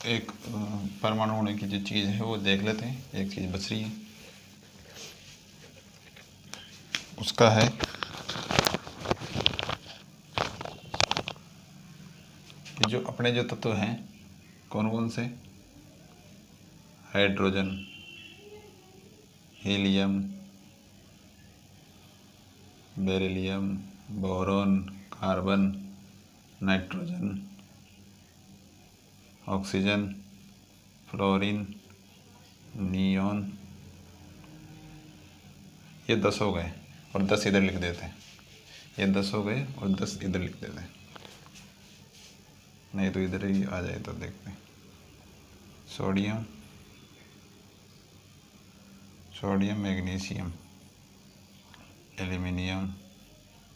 एक परमाणु होने की जो चीज़ है वो देख लेते हैं। एक चीज़ बच रही है, उसका है कि जो अपने जो तत्व हैं कौन कौन से, hydrogen, helium, beryllium, boron, carbon, nitrogen, oxygen, fluorine, neon, ये 10 हो गए और 10 इधर लिख देते हैं। ये 10 हो गए और 10 इधर लिख देते हैं, नहीं तो इधर ही आ जाए तो देखते हैं। Sodium, sodium, magnesium, aluminium,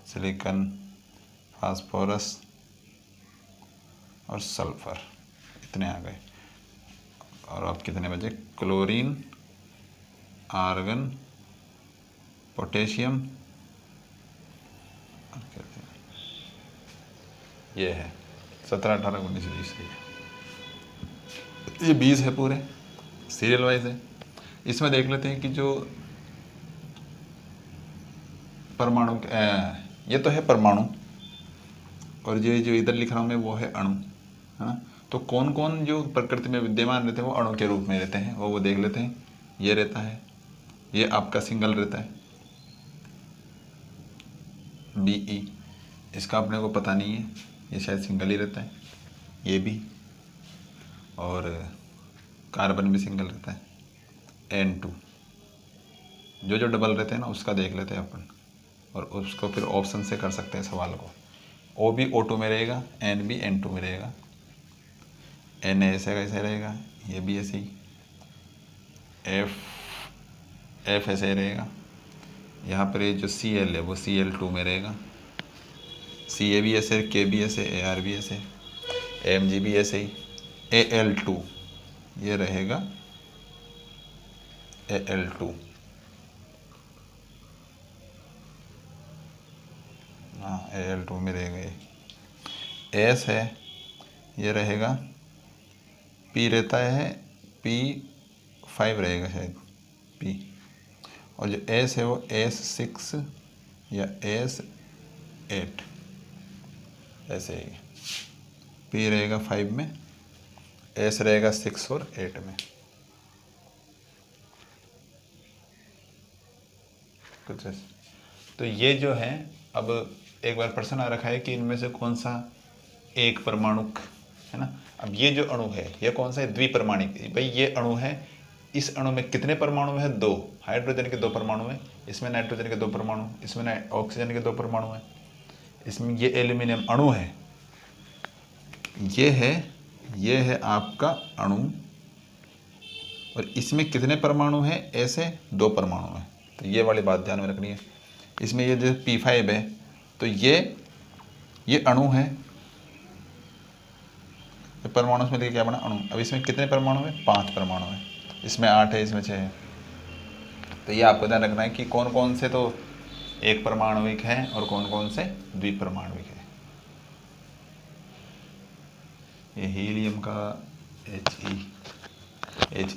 silicon, phosphorus और सल्फर, इतने आ गए। और अब कितने बचे, क्लोरीन, आर्गन, पोटेशियम, ये है 17, 18, 19, 20 ये 20 है पूरे, सीरियल वाइज है। इसमें देख लेते हैं कि जो परमाणु, ये तो है परमाणु, और ये जो इधर लिख रहा हूँ मैं वो है अणु, है ना। तो कौन कौन जो प्रकृति में विद्यमान रहते हैं वो अणु के रूप में रहते हैं, वो देख लेते हैं। ये रहता है, ये आपका सिंगल रहता है Be, इसका अपने को पता नहीं है, ये शायद सिंगल ही रहता है, ये भी। और कार्बन भी सिंगल रहता है N2। जो जो डबल रहते हैं ना उसका देख लेते हैं अपन, और उसको फिर ऑप्शन से कर सकते हैं सवाल को। O भी O2 में रहेगा, N भी N2 में रहेगा, N ऐसे कैसे रहेगा, ये भी ऐसे ही, F ऐसे रहेगा। यहाँ पर ये जो Cl है वो Cl2 में रहेगा, Ca भी ऐसे, K भी ऐसे, Ar भी ऐसे, Mg भी ऐसे ही, Al2 ये रहेगा Al2। हाँ Al2 में रहेगा ये। S है, ये रहेगा P रहता है, P5 रहेगा शायद P। और जो S है वो S6 या S8 ऐसे ही। P रहेगा 5 में, S रहेगा 6 और 8 में। कुछ ऐसे। तो ये जो है, अब एक बार प्रश्न आ रखा है कि इनमें से कौन सा एक परमाणुक है ना। अब ये जो अणु है ये कौन सा है, द्विपरमाणिक। भाई ये अणु है, इस अणु में कितने परमाणु है, 2। हाइड्रोजन के 2 परमाणु है, इसमें नाइट्रोजन के 2 परमाणु, इसमें ऑक्सीजन के 2 परमाणु है, इसमें ये एल्यूमिनियम अणु है। ये है आपका अणु, और इसमें कितने परमाणु हैं, ऐसे 2 परमाणु हैं। तो ये वाली बात ध्यान में रखनी है। इसमें ये जो P5 है तो ये अणु है, परमाणु में देखिए क्या बना, अणु। अब इसमें कितने परमाणु है, 5 परमाणु है, इसमें 8 है, इसमें 6 है। तो ये आपको ध्यान रखना है कि कौन कौन से तो एक परमाणुविक हैं और कौन कौन से द्विपरमाणुविक है। ये हीलियम का He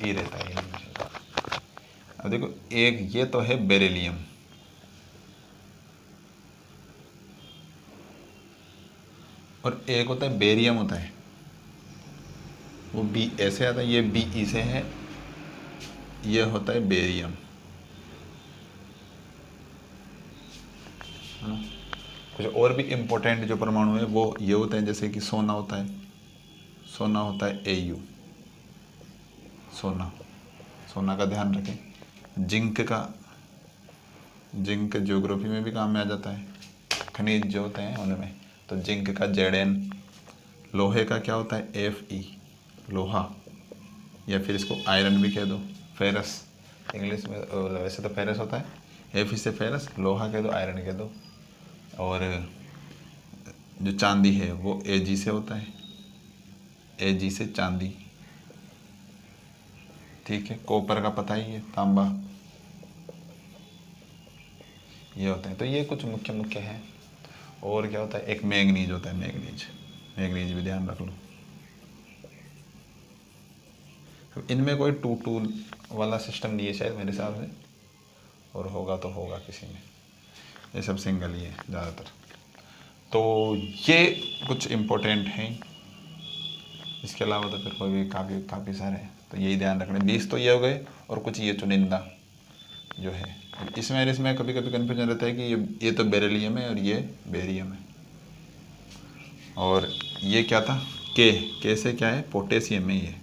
रहता है हीलियम का। अब देखो एक ये तो है बेरिलियम, और एक होता है बेरियम होता है, वो बी ऐसे आता है, ये Be से है, ये होता है बेरियम। कुछ और भी इम्पोर्टेंट जो परमाणु है वो ये होते हैं, जैसे कि सोना होता है, सोना होता है Au, सोना का ध्यान रखें। जिंक ज्योग्राफी में भी काम में आ जाता है, खनिज जो होते हैं उनमें, तो जिंक का Zn। लोहे का क्या होता है, Fe, लोहा, या फिर इसको आयरन भी कह दो, फेरस इंग्लिश में, वैसे तो फेरस होता है, Fe से फेरस, लोहा कह दो, आयरन कह दो। और जो चांदी है वो Ag से होता है, Ag से चांदी, ठीक है। कॉपर का पता ही है, तांबा, ये होते हैं। तो ये कुछ मुख्य हैं। और क्या होता है, एक मैंगनीज होता है, मैंगनीज भी ध्यान रख लो। इनमें कोई 2-2 वाला सिस्टम नहीं है शायद मेरे हिसाब से, और होगा तो होगा किसी में, ये सब सिंगल ही है ज़्यादातर। तो ये कुछ इम्पोर्टेंट हैं, इसके अलावा तो फिर कोई भी काफ़ी सारे हैं, तो यही ध्यान रखना। 20 तो ये हो गए, और कुछ ये चुनिंदा जो है। इसमें कभी कभी कन्फ्यूजन रहता है कि ये तो बेरिलियम है और ये बेरियम है, और ये क्या था, के से क्या है, पोटेशियम है, ये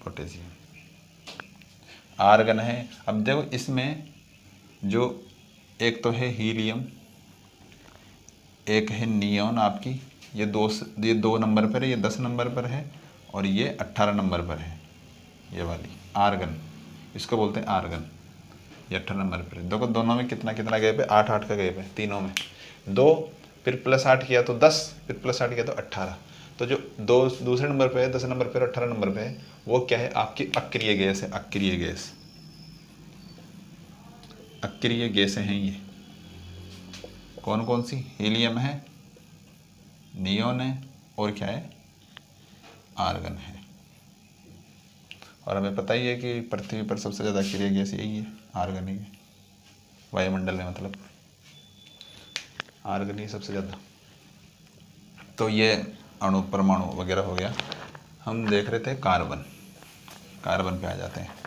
पोटेशियम। आर्गन है। अब देखो इसमें जो एक तो है हीलियम, एक है नियॉन आपकी, ये 2 नंबर पर है, ये 10 नंबर पर है, और ये 18 नंबर पर है, ये वाली आर्गन, इसको बोलते हैं आर्गन। ये 18 नंबर पर है। देखो दोनों में कितना कितना गैप है, 8-8 का गैप है तीनों में। 2 फिर +8 किया तो 10, फिर +8 किया तो 18। तो जो दूसरे नंबर पे है, 10 नंबर पे, 18 नंबर पे है, वो क्या है, आपकी अक्रिय गैस है। अक्रिय गैस, अक्रिय गैसें हैं ये। कौन कौन सी, हीलियम है, नियॉन है, और क्या है, आर्गन है। और हमें पता ही है कि पृथ्वी पर सबसे ज़्यादा अक्रिय गैस यही है, आर्गन ही है, वायुमंडल में मतलब आर्गन ही सबसे ज़्यादा। तो ये अणु परमाणु वगैरह हो गया। हम देख रहे थे कार्बन, कार्बन पे आ जाते हैं।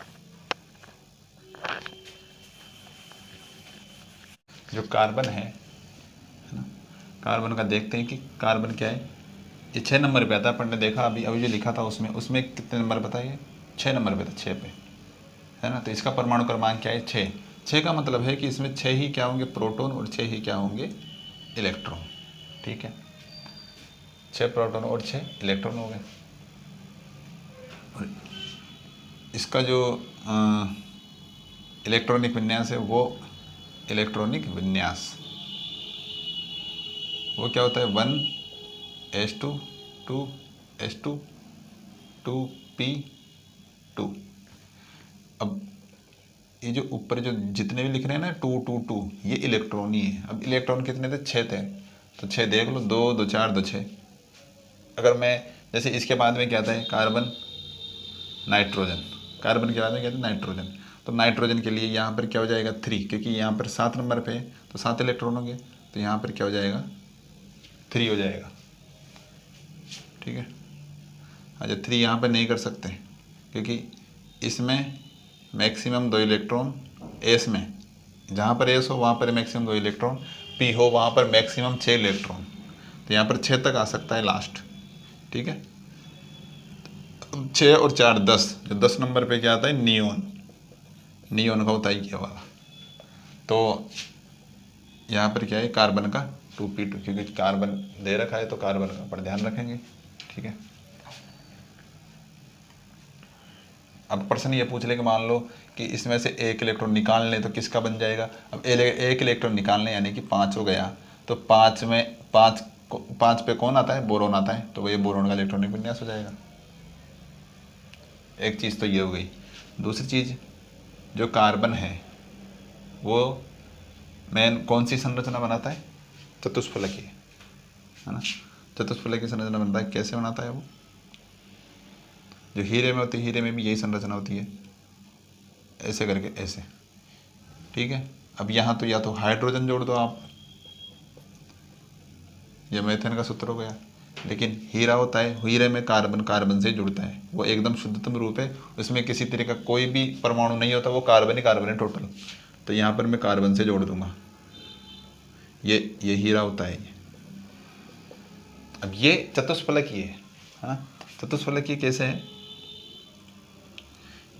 जो कार्बन है ना, कार्बन का देखते हैं कि कार्बन क्या है। ये 6 नंबर पे आता है, अपन ने देखा अभी जो लिखा था उसमें कितने नंबर बताइए, 6 नंबर पे था, 6 पे है ना। तो इसका परमाणु क्रमांक क्या है, 6। 6 का मतलब है कि इसमें 6 ही क्या होंगे, प्रोटॉन, और 6 ही क्या होंगे, इलेक्ट्रॉन। ठीक है, 6 प्रोटॉन और 6 इलेक्ट्रॉन हो गए। और इसका जो इलेक्ट्रॉनिक विन्यास है, वो इलेक्ट्रॉनिक विन्यास वो क्या होता है, 1s2 2s2 2p2। अब ये जो ऊपर जो जितने भी लिख रहे हैं ना 2 2 2, ये इलेक्ट्रॉन ही है। अब इलेक्ट्रॉन कितने थे, 6 थे, तो 6 देख लो, 2 2 4 2 6। अगर मैं जैसे इसके बाद में क्या था, कार्बन नाइट्रोजन, कार्बन के बाद में क्या था, नाइट्रोजन। तो नाइट्रोजन के लिए यहाँ पर क्या हो जाएगा, 3, क्योंकि यहाँ पर 7 नंबर पे है तो 7 इलेक्ट्रॉन होंगे, तो यहाँ पर क्या हो जाएगा, 3 हो जाएगा। ठीक है, अच्छा 3 यहाँ पर नहीं कर सकते क्योंकि इसमें मैक्सिमम 2 इलेक्ट्रॉन, एस में जहाँ पर एस हो वहाँ पर मैक्सिमम 2 इलेक्ट्रॉन, पी हो वहाँ पर मैक्सिमम 6 इलेक्ट्रॉन, तो यहाँ पर 6 तक आ सकता है लास्ट। ठीक है, 6 और 4 10, जो 10 नंबर पे क्या आता है, नियोन, नियोन का होता है ये वाला। तो यहाँ पर क्या है, कार्बन का 2p2, क्योंकि कार्बन दे रखा है तो कार्बन का पर ध्यान रखेंगे। ठीक है, अब प्रश्न ये पूछ ले कि मान लो कि इसमें से एक इलेक्ट्रॉन निकाल लें तो किसका बन जाएगा। अब एक इलेक्ट्रॉन निकालने यानी कि 5 हो गया, तो 5 में 5 पे कौन आता है, बोरोन आता है, तो वो ये बोरोन का इलेक्ट्रॉनिक विन्यास हो जाएगा। एक चीज़ तो ये हो गई। दूसरी चीज़, जो कार्बन है वो मेन कौन सी संरचना बनाता है, चतुष्फलकीय, है ना। चतुष्फलकीय संरचना बनता है, कैसे बनाता है वो, जो हीरे में होती है, हीरे में भी यही संरचना होती है, ऐसे करके ऐसे। ठीक है, अब यहाँ तो या तो हाइड्रोजन जोड़ दो आप, यह मीथेन का सूत्र हो गया, लेकिन हीरा होता है, हीरे में कार्बन कार्बन से जुड़ता है, वो एकदम शुद्धतम रूप है, उसमें किसी तरह का कोई भी परमाणु नहीं होता, वो कार्बन है टोटल। तो यहाँ पर मैं कार्बन से जोड़ दूंगा, ये हीरा होता है ये। अब ये चतुष्फलकीय है ना। चतुष्फलकीय कैसे है,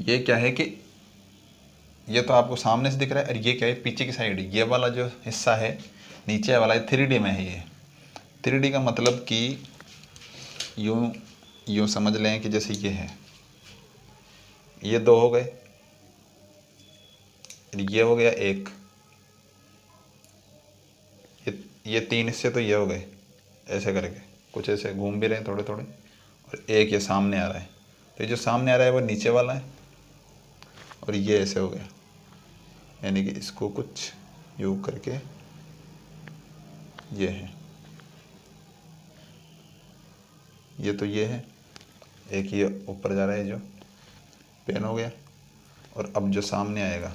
ये क्या है कि ये तो आपको सामने से दिख रहा है, और ये क्या है, पीछे की साइड, ये वाला जो हिस्सा है नीचे वाला है 3D में है। ये 3D का मतलब कि यूँ समझ लें कि जैसे ये है, ये 2 हो गए, ये हो गया 1, ये 3 हिस्से तो ये हो गए, ऐसे करके कुछ ऐसे घूम भी रहे हैं थोड़े थोड़े, और एक ये सामने आ रहा है, तो ये जो सामने आ रहा है वो नीचे वाला है, और ये ऐसे हो गया, यानी कि इसको कुछ यूँ करके ये है, ये तो ये है, एक ये ऊपर जा रहा है जो पेन हो गया, और अब जो सामने आएगा,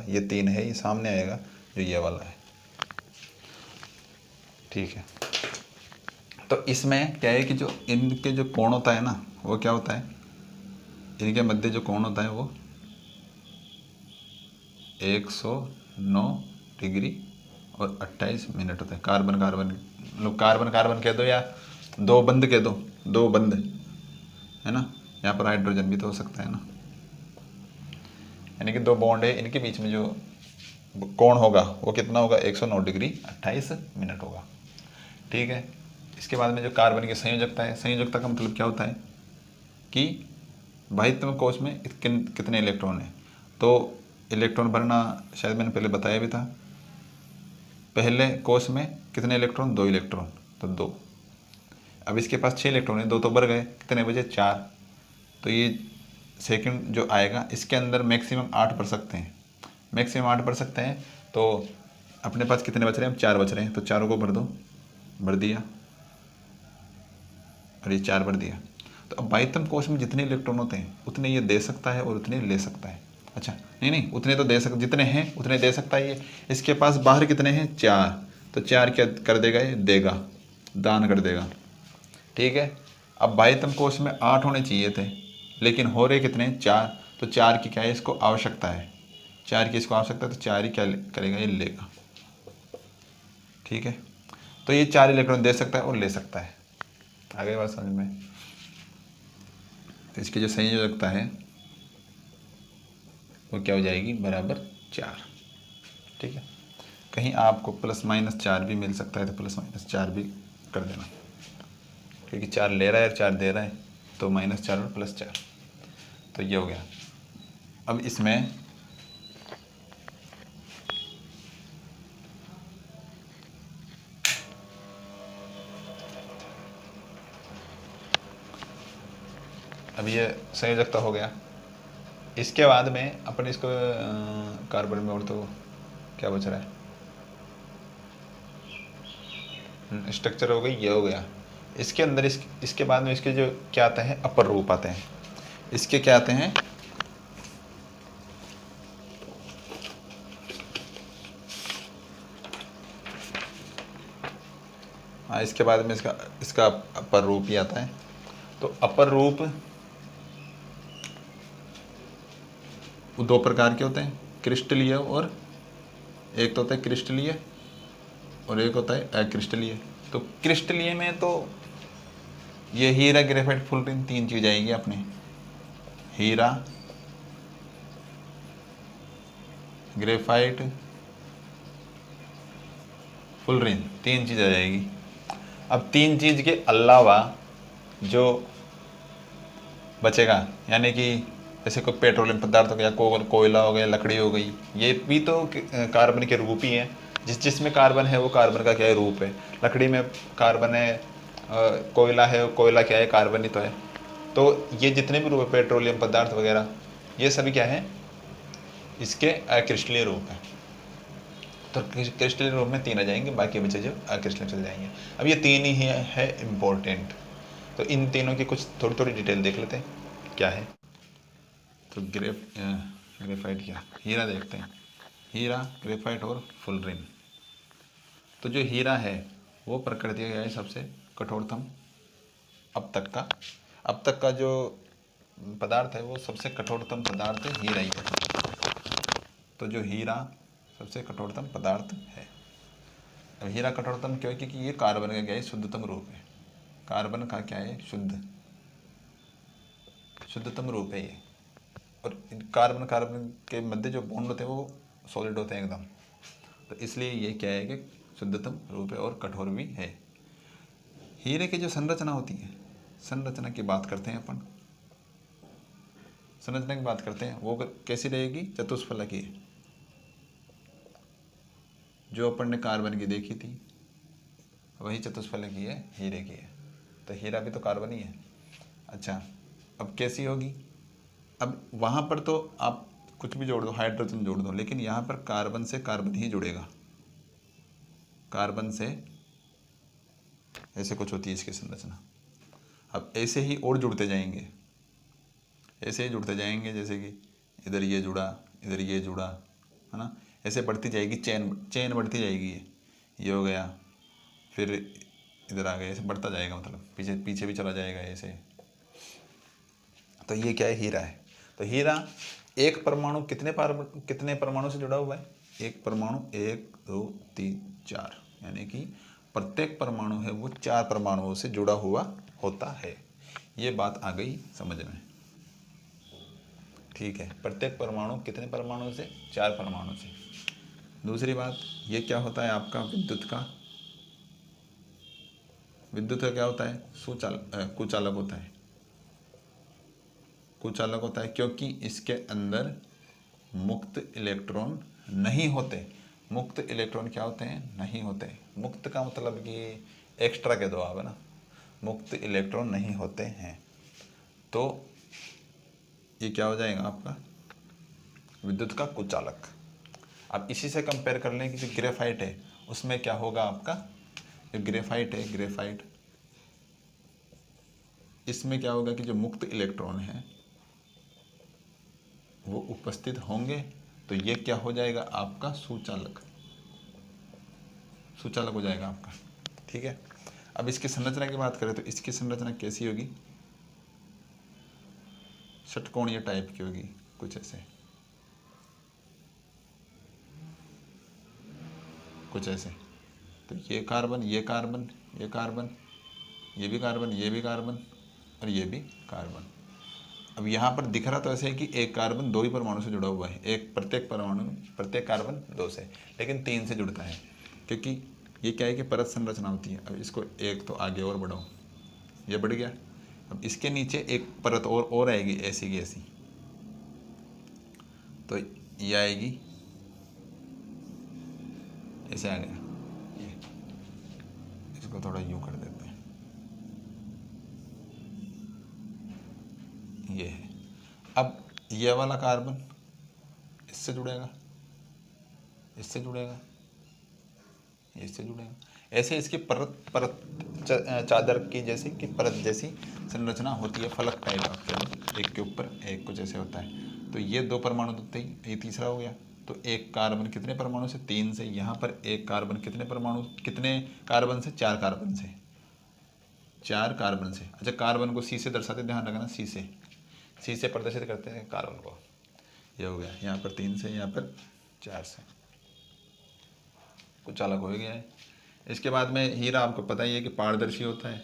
ये 3 है, ये सामने आएगा जो ये वाला है। ठीक है, तो इसमें क्या है कि जो इनके जो कोण होता है ना, वो क्या होता है, इनके मध्य जो कोण होता है वो 109 डिग्री और 28 मिनट होता है। कार्बन कार्बन, मतलब कार्बन कार्बन कह दो या दो बंद कह दो, दो बंद है ना, यहाँ पर हाइड्रोजन भी तो हो सकता है ना, यानी कि दो बॉन्ड है, इनके बीच में जो कोण होगा वो कितना होगा, 109 डिग्री 28 मिनट होगा। ठीक है, इसके बाद में जो कार्बन की संयोजकता है, संयोजकता का मतलब क्या होता है कि बाह्यतम कोश में कितने इलेक्ट्रॉन हैं। तो इलेक्ट्रॉन भरना शायद मैंने पहले बताया भी था, पहले कोश में कितने इलेक्ट्रॉन, 2 इलेक्ट्रॉन, तो 2। अब इसके पास 6 इलेक्ट्रॉन है, 2 तो भर गए, कितने बचे, 4। तो ये सेकंड जो आएगा इसके अंदर मैक्सिमम 8 भर सकते हैं, मैक्सिमम 8 भर सकते हैं। तो अपने पास कितने बच रहे हैं, 4 बच रहे हैं, तो चारों को भर दो, भर दिया, और ये 4 भर दिया। तो अब बाह्यतम कोश में जितने इलेक्ट्रॉन होते हैं उतने ये दे सकता है और उतने ले सकता है। अच्छा नहीं, उतने तो दे सकते, जितने हैं उतने दे सकता है ये। इसके पास बाहर कितने हैं, 4, तो 4 क्या कर देगा, ये देगा, दान कर देगा। ठीक है, अब बाह्यतम कोश में 8 होने चाहिए थे, लेकिन हो रहे कितने, 4, तो 4 की क्या है, इसको आवश्यकता है, 4 की इसको आवश्यकता है, तो 4 ही क्या करेगा, ये लेगा। ठीक है, तो ये 4 इलेक्ट्रॉन दे सकता है और ले सकता है। आगे बात समझ में। तो इसकी जो संयोजकता है वो क्या हो जाएगी, बराबर 4। ठीक है, कहीं आपको +-4 भी मिल सकता है, तो +-4 भी कर देना, क्योंकि 4 ले रहा है और 4 दे रहा है, तो -4 और +4, तो ये हो गया। अब इसमें अब ये संयोजकता हो गया। इसके बाद में अपन इसको कार्बन में और तो क्या बच रहा है, स्ट्रक्चर हो गई, ये हो गया। इसके अंदर इसके बाद में इसके जो क्या आते हैं, अपर रूप आते हैं। इसके क्या आते हैं, हाँ, इसके बाद में इसका अपर रूप ही आता है। तो अपर रूप 2 प्रकार के होते हैं, क्रिस्टलीय, और एक तो होता है क्रिस्टलीय और एक होता है अक्रिस्टलीय। तो क्रिस्टलीय में तो ये हीरा, ग्रेफाइट, फुलरिन 3 चीज आएगी अपने, हीरा, ग्रेफाइट, फुलरिन 3 चीज़ आ जाएगी। अब 3 चीज़ के अलावा जो बचेगा, यानी कि जैसे कोई पेट्रोलियम पदार्थ हो गया, कोयला हो गया, लकड़ी हो गई, ये भी तो कार्बन के रूप ही हैं। जिसमें कार्बन है वो कार्बन का क्या है, रूप है। लकड़ी में कार्बन है, कोयला है, कोयला क्या है, कार्बन ही तो है। तो ये जितने भी रूप है, पेट्रोलियम पदार्थ वगैरह, ये सभी क्या है, इसके अक्रिस्टलीय रूप है। तो क्रिस्टलीय रूप में 3 आ जाएंगे, बाकी बचे जो अक्रिस्टलीय चल जाएंगे। अब ये 3 ही है इम्पोर्टेंट, तो इन तीनों की कुछ थोड़ी थोड़ी डिटेल देख लेते हैं क्या है। तो ग्रेफाइट क्या, हीरा देखते हैं, हीरा, ग्रेफाइट और फुलरिन। तो जो हीरा है वो प्रकृति का है सबसे कठोरतम, अब तक का जो पदार्थ है वो सबसे कठोरतम पदार्थ हीरा ही है। तो जो हीरा सबसे कठोरतम पदार्थ है। अब हीरा कठोरतम क्यों, क्योंकि ये कार्बन का क्या है, शुद्धतम रूप है। कार्बन का क्या है, शुद्धतम रूप है ये। और कार्बन के मध्य जो बॉन्ड होते हैं वो सॉलिड होते हैं एकदम, तो इसलिए ये क्या है कि शुद्धतम रूप है और कठोर भी है। हीरे की जो संरचना होती है, संरचना की बात करते हैं अपन, संरचना की बात करते हैं, वो कैसी रहेगी, चतुष्फलकीय। जो अपन ने कार्बन की देखी थी वही चतुष्फलकीय है, हीरे की है। तो हीरा भी तो कार्बन ही है। अच्छा, अब कैसी होगी, अब वहाँ पर तो आप कुछ भी जोड़ दो, हाइड्रोजन जोड़ दो, लेकिन यहाँ पर कार्बन से कार्बन ही जुड़ेगा, कार्बन से ऐसे कुछ होती है इसकी संरचना। अब ऐसे ही और जुड़ते जाएंगे, ऐसे ही जुड़ते जाएंगे, जैसे कि इधर ये जुड़ा, इधर ये जुड़ा, है ना, ऐसे बढ़ती जाएगी, चेन बढ़ती जाएगी। ये हो गया, फिर इधर आ गया, ऐसे बढ़ता जाएगा, मतलब पीछे पीछे भी चला जाएगा ऐसे। तो ये क्या है, हीरा है। तो हीरा एक परमाणु कितने परमाणु से जुड़ा हुआ है, एक परमाणु, 1 2 3 4, यानी कि प्रत्येक परमाणु है वो 4 परमाणुओं से जुड़ा हुआ होता है। ये बात आ गई समझ में, ठीक है। प्रत्येक परमाणु कितने परमाणु से, 4 परमाणु से। दूसरी बात, ये क्या होता है आपका विद्युत का क्या होता है, कुचालक होता है। कुचालक होता है क्योंकि इसके अंदर मुक्त इलेक्ट्रॉन नहीं होते। मुक्त इलेक्ट्रॉन क्या होते हैं, नहीं होते। मुक्त का मतलब कि एक्स्ट्रा कह दो आप, है ना, मुक्त इलेक्ट्रॉन नहीं होते हैं। तो ये क्या हो जाएगा आपका विद्युत का कुचालक। अब इसी से कंपेयर कर लें कि जो ग्रेफाइट है उसमें क्या होगा आपका, जो ग्रेफाइट है, ग्रेफाइट, इसमें क्या होगा कि जो मुक्त इलेक्ट्रॉन है वो उपस्थित होंगे, तो ये क्या हो जाएगा आपका सुचालक हो जाएगा आपका, ठीक है। अब इसकी संरचना की बात करें तो इसकी संरचना कैसी होगी, षटकोणीय टाइप की होगी, कुछ ऐसे, कुछ ऐसे। तो ये कार्बन, ये कार्बन, ये कार्बन, ये भी कार्बन, ये भी कार्बन और ये भी कार्बन। अब यहाँ पर दिख रहा तो ऐसे है कि एक कार्बन 2 ही परमाणु से जुड़ा हुआ है, एक प्रत्येक कार्बन 2 से, लेकिन 3 से जुड़ता है, क्योंकि ये क्या है कि परत संरचना होती है। अब इसको एक तो आगे और बढ़ाओ, ये बढ़ गया। अब इसके नीचे एक परत और आएगी, ऐसी की ऐसी, तो ये आएगी, ऐसे आ गया ये। इसको थोड़ा यूं कर देते हैं, ये है। अब ये वाला कार्बन इससे जुड़ेगा, इससे जुड़ेगा, इससे जुड़ेगा, ऐसे इसकी परत चादर की जैसी कि परत जैसी संरचना होती है, फलक टाइप आपके, एक के ऊपर एक कुछ ऐसे होता है। तो ये 2 परमाणु होते ही, ये तीसरा हो गया। तो एक कार्बन कितने परमाणु से, 3 से। यहाँ पर एक कार्बन कितने कार्बन से, 4 कार्बन से, 4 कार्बन से। अच्छा, कार्बन को सी से दर्शाते, ध्यान रखना, सी से प्रदर्शित करते हैं कार्बन को। ये हो गया, यहाँ पर 3 से, यहाँ पर 4 से, कुछ अलग हो गया है। इसके बाद में हीरा आपको पता ही है कि पारदर्शी होता है,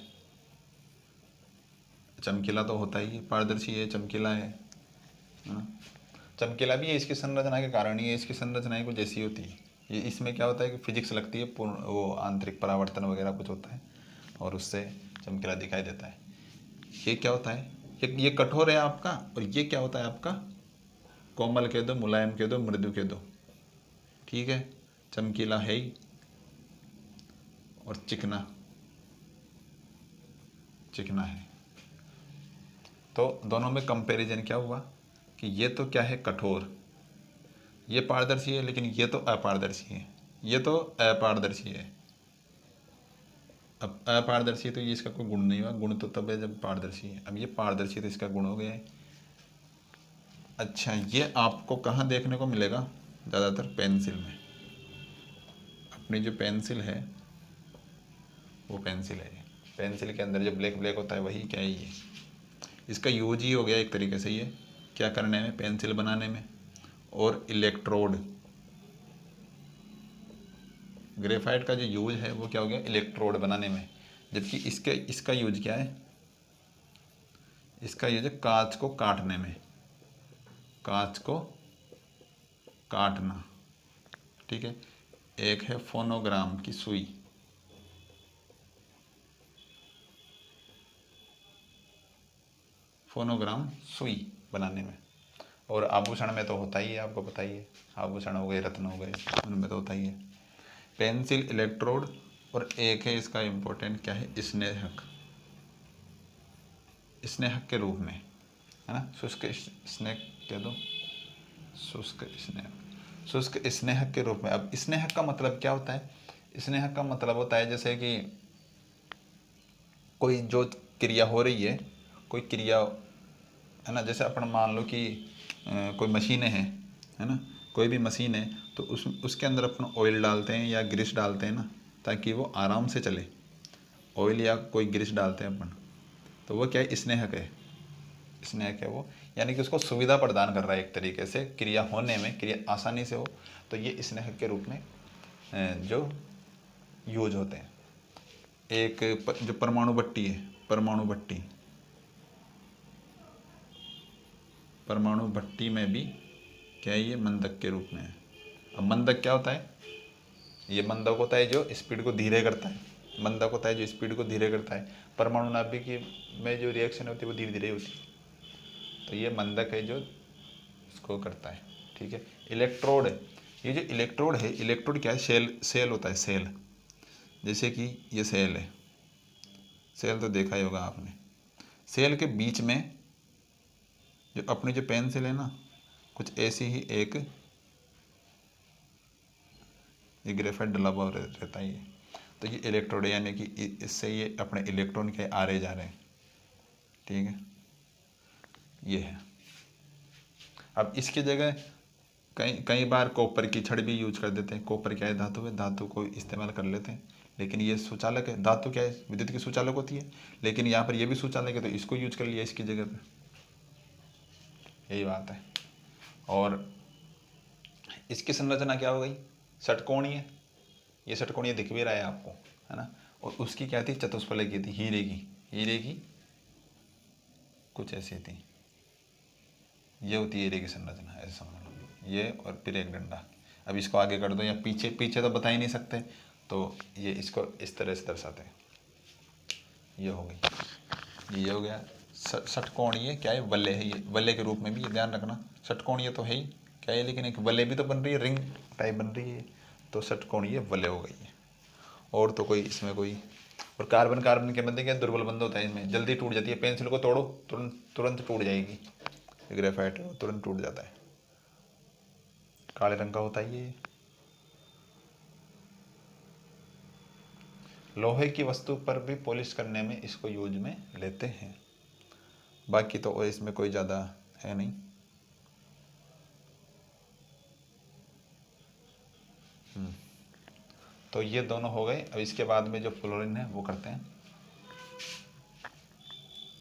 चमकीला तो होता ही है, पारदर्शी है, चमकीला है ना। चमकीला भी है इसकी संरचना के कारण ही है, इसकी संरचना कुछ ऐसी होती है। ये इसमें क्या होता है कि फिजिक्स लगती है, पूर्ण वो आंतरिक परावर्तन वगैरह कुछ होता है और उससे चमकीला दिखाई देता है। ये क्या होता है, ये कठोर है आपका, और ये क्या होता है आपका कोमल कह दो, मुलायम कह दो, मृदु कह दो, ठीक है। चमकीला है ही और चिकना है। तो दोनों में कंपैरिजन क्या हुआ कि ये तो क्या है कठोर, ये पारदर्शी है, लेकिन ये तो अपारदर्शी है, ये तो अपारदर्शी है। अब अपारदर्शी तो ये इसका कोई गुण नहीं हुआ, गुण तो तब है जब पारदर्शी है। अब ये पारदर्शी तो इसका गुण हो गया है। अच्छा, ये आपको कहाँ देखने को मिलेगा, ज़्यादातर पेंसिल में। अपनी जो पेंसिल है वो पेंसिल है, पेंसिल के अंदर जो ब्लैक ब्लैक होता है वही क्या है, ये इसका यूज ही हो गया एक तरीके से, ये क्या करने में, पेंसिल बनाने में। और इलेक्ट्रोड, ग्रेफाइट का जो यूज है वो क्या हो गया, इलेक्ट्रोड बनाने में। जबकि इसका यूज क्या है, इसका यूज है कांच को काटने में, कांच को काटना, ठीक है। एक है फोनोग्राम की सुई, फोनोग्राम सुई बनाने में। और आभूषण में तो होता ही है, आपको पता ही है, आभूषण हो गए, रत्न हो गए, उनमें तो होता ही है। पेंसिल, इलेक्ट्रोड, और एक है इसका इम्पोर्टेंट क्या है, स्नेहक, स्नेहक के रूप में, है ना। शुष्क स्नेहक कह दो, शुष्क स्नेहक, शुष्क स्नेहक के रूप में। अब स्नेहक का मतलब क्या होता है, स्नेहक का मतलब होता है जैसे कि कोई जो क्रिया हो रही है, कोई क्रिया है ना, जैसे अपन मान लो कि कोई मशीनें हैं, है ना, कोई भी मशीन है तो उसके अंदर अपन ऑयल डालते हैं या ग्रीस डालते हैं ना, ताकि वो आराम से चले। ऑयल या कोई ग्रीस डालते हैं अपन, तो वो क्या है, स्नेहक है। स्नेहक है वो, यानी कि उसको सुविधा प्रदान कर रहा है एक तरीके से, क्रिया होने में, क्रिया आसानी से हो, तो ये स्नेहक के रूप में जो यूज होते हैं। एक जो परमाणु भट्टी है, परमाणु भट्टी, परमाणु भट्टी में भी क्या है, ये मंदक के रूप में है। अब मंदक क्या होता है, ये मंदक होता है जो स्पीड को धीरे करता है, मंदक होता है जो स्पीड को धीरे करता है। परमाणु नाभिक में जो रिएक्शन होती है वो धीरे धीरे होती है, तो ये मंदक है जो इसको करता है। ठीक है। इलेक्ट्रोड, ये जो इलेक्ट्रोड है, इलेक्ट्रोड क्या है, सेल होता है, सेल। जैसे कि ये सेल है, सेल तो देखा ही होगा आपने। सेल के बीच में जो अपनी जो पेंसिल है ना, कुछ ऐसी ही एक ये ग्रेफाइट डला हुआ रहता है ये, तो ये इलेक्ट्रोड है, यानी कि इससे ये अपने इलेक्ट्रॉन के आ रहे जा रहे हैं। ठीक है, ये है। अब इसकी जगह कई कई बार कॉपर की छड़ भी यूज कर देते हैं। कॉपर क्या है, धातु है, धातु को इस्तेमाल कर लेते हैं, लेकिन ये सुचालक है। धातु क्या है, विद्युत की सुचालक होती है, लेकिन यहाँ पर ये भी सुचालक है, तो इसको यूज कर लिया इसकी जगह पर। यही बात है। और इसकी संरचना क्या हो गई, षटकोणीय। ये षटकोणीय दिख भी रहा है आपको, है ना। और उसकी क्या थी, चतुष्फलक की थी, हीरे की, हीरे की कुछ ऐसी थी। ये होती है हीरे की संरचना, ऐसे समझ लो। ये और फिर एक डंडा। अब इसको आगे कर दो, या पीछे पीछे तो बता ही नहीं सकते, तो ये इसको इस तरह से दर्शाते हैं। ये हो गई, ये हो गया षटकोणीय। क्या है, वलय है ये, वलय के रूप में भी, ये ध्यान रखना। षटकोणीय तो है ही, क्या है, लेकिन एक वलय भी तो बन रही है, रिंग टाइप बन रही है, तो षटकोणीय वलय हो गई है। और तो कोई इसमें कोई, और कार्बन, कार्बन के मध्य क्या दुर्बल बंध होता है, इसमें जल्दी टूट जाती है। पेंसिल को तोड़ो तुरंत तुरंत टूट जाएगी। ग्रेफाइट है वो तुरंत टूट जाता है, काले रंग का होता है ये। लोहे की वस्तु पर भी पॉलिश करने में इसको यूज में लेते हैं। बाकी तो इसमें कोई ज़्यादा है नहीं। तो ये दोनों हो गए। अब इसके बाद में जो फ्लोरीन है वो करते हैं।